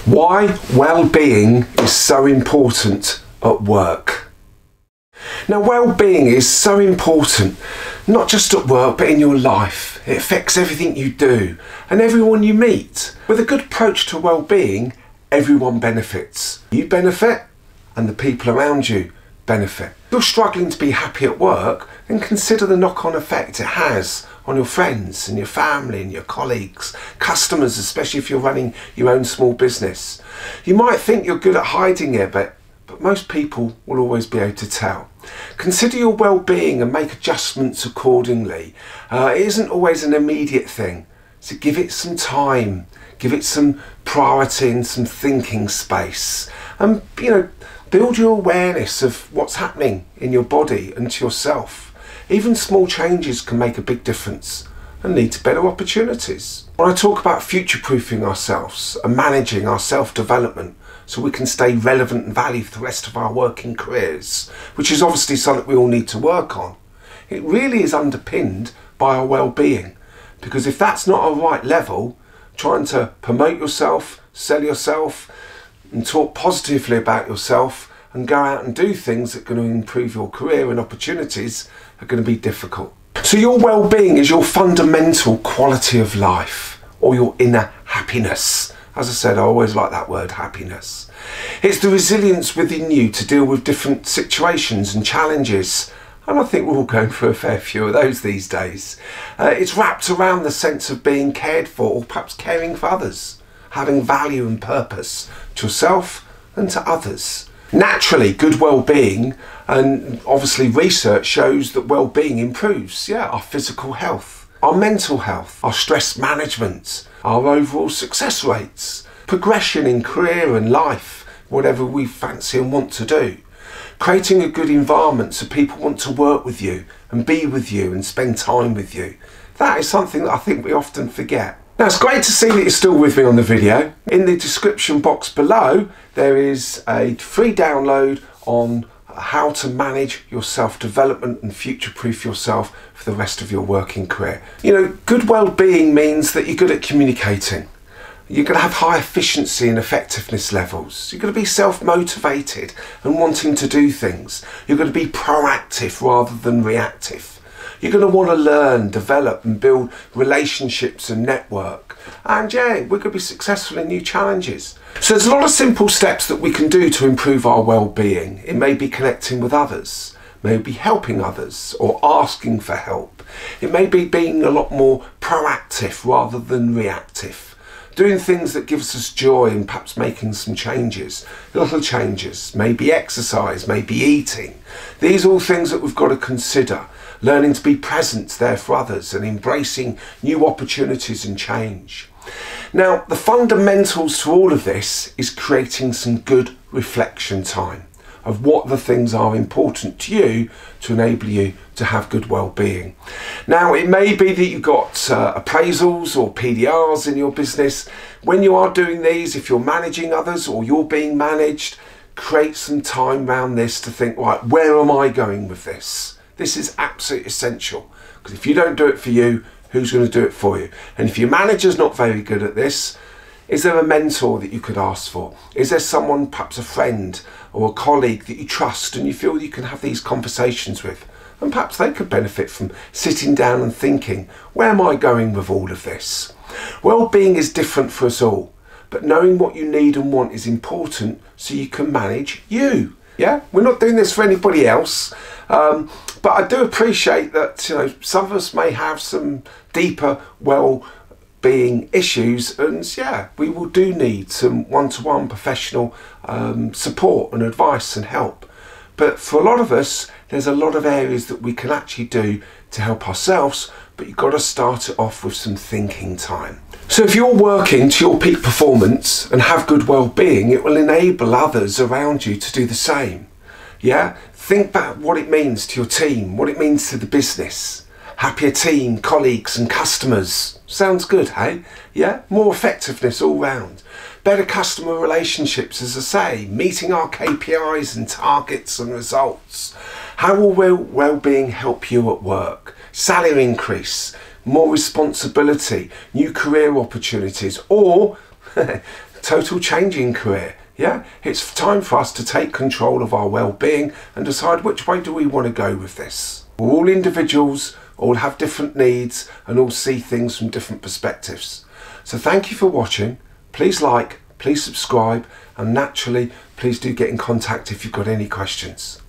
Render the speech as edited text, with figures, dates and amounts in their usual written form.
Why well-being is so important at work. Now, well-being is so important, not just at work, but in your life. It affects everything you do and everyone you meet. With a good approach to well-being, everyone benefits. You benefit and the people around you benefit. If you're struggling to be happy at work, then consider the knock-on effect it has on your friends and your family and your colleagues, customers, especially if you're running your own small business. You might think you're good at hiding it, but most people will always be able to tell. Consider your well-being and make adjustments accordingly. It isn't always an immediate thing, so give it some time, give it some priority and some thinking space, and build your awareness of what's happening in your body and to yourself. Even small changes can make a big difference and lead to better opportunities. When I talk about future-proofing ourselves and managing our self-development so we can stay relevant and valued for the rest of our working careers, which is obviously something we all need to work on, it really is underpinned by our well-being. Because if that's not a right level, trying to promote yourself, sell yourself, and talk positively about yourself and go out and do things that are going to improve your career and opportunities are going to be difficult. So your well-being is your fundamental quality of life, or your inner happiness. As I said, I always like that word, happiness. It's the resilience within you to deal with different situations and challenges. And I think we're all going through a fair few of those these days. It's wrapped around the sense of being cared for, or perhaps caring for others, having value and purpose to yourself and to others. Naturally, good well-being, and obviously research shows that well-being improves, our physical health, our mental health, our stress management, our overall success rates, progression in career and life, whatever we fancy and want to do. Creating a good environment so people want to work with you and be with you and spend time with you. That is something that I think we often forget. Now, it's great to see that you're still with me on the video. In the description box below, there is a free download on how to manage your self-development and future-proof yourself for the rest of your working career. Good well-being means that you're good at communicating. You're going to have high efficiency and effectiveness levels. You're going to be self-motivated and wanting to do things. You're going to be proactive rather than reactive. You're going to want to learn, develop and build relationships and network. And we're going to be successful in new challenges. So there's a lot of simple steps that we can do to improve our well-being. It may be connecting with others, maybe helping others or asking for help. It may be being a lot more proactive rather than reactive. Doing things that gives us joy and perhaps making some changes, little changes, maybe exercise, maybe eating. These are all things that we've got to consider. Learning to be present there for others and embracing new opportunities and change. Now, the fundamentals to all of this is creating some good reflection time of what the things are important to you to enable you to have good well-being. Now, it may be that you've got appraisals or PDRs in your business. When you are doing these, if you're managing others or you're being managed, create some time around this to think, right, where am I going with this? This is absolutely essential, because if you don't do it for you, who's going to do it for you? And if your manager's not very good at this, is there a mentor that you could ask for? Is there someone, perhaps a friend or a colleague that you trust and you feel you can have these conversations with? And perhaps they could benefit from sitting down and thinking, where am I going with all of this? Well-being is different for us all, but knowing what you need and want is important so you can manage you. We're not doing this for anybody else, but I do appreciate that some of us may have some deeper well-being issues, and we will do need some one-to-one professional support and advice and help. But for a lot of us, there's a lot of areas that we can actually do to help ourselves, but you've got to start it off with some thinking time. So if you're working to your peak performance and have good well-being, it will enable others around you to do the same. Think about what it means to your team, what it means to the business. Happier team, colleagues and customers. Sounds good, hey? More effectiveness all round. Better customer relationships, as I say, meeting our KPIs and targets and results. How will well-being help you at work? Salary increase, more responsibility, new career opportunities, or total changing career. Yeah, it's time for us to take control of our well-being and decide which way do we want to go with this. We're all individuals, all have different needs and all see things from different perspectives. So thank you for watching. Please like, please subscribe, and naturally please do get in contact if you've got any questions.